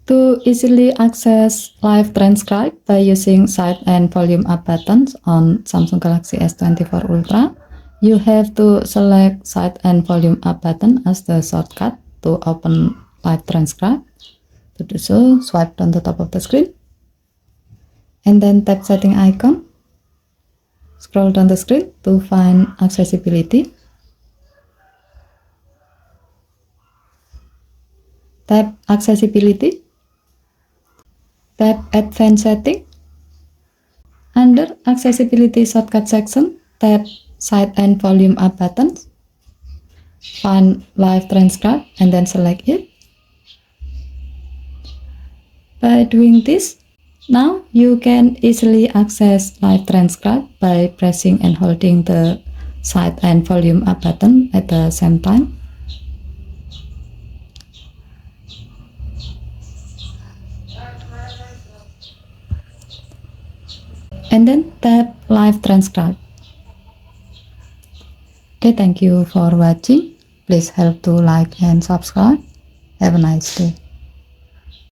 To easily access live transcribe by using side and volume up buttons on Samsung Galaxy S24 Ultra, you have to select side and volume up button as the shortcut to open live transcribe. To do so, swipe down the top of the screen and then tap setting icon. Scroll down the screen to find accessibility. Tap accessibility. Tap advanced setting. Under accessibility shortcut section, tap side and volume up buttons. Find live transcribe and then select it. By doing this, now you can easily access live transcribe by pressing and holding the side and volume up button at the same time. And then tap live transcribe. Okay, thank you for watching. Please help to like and subscribe. Have a nice day.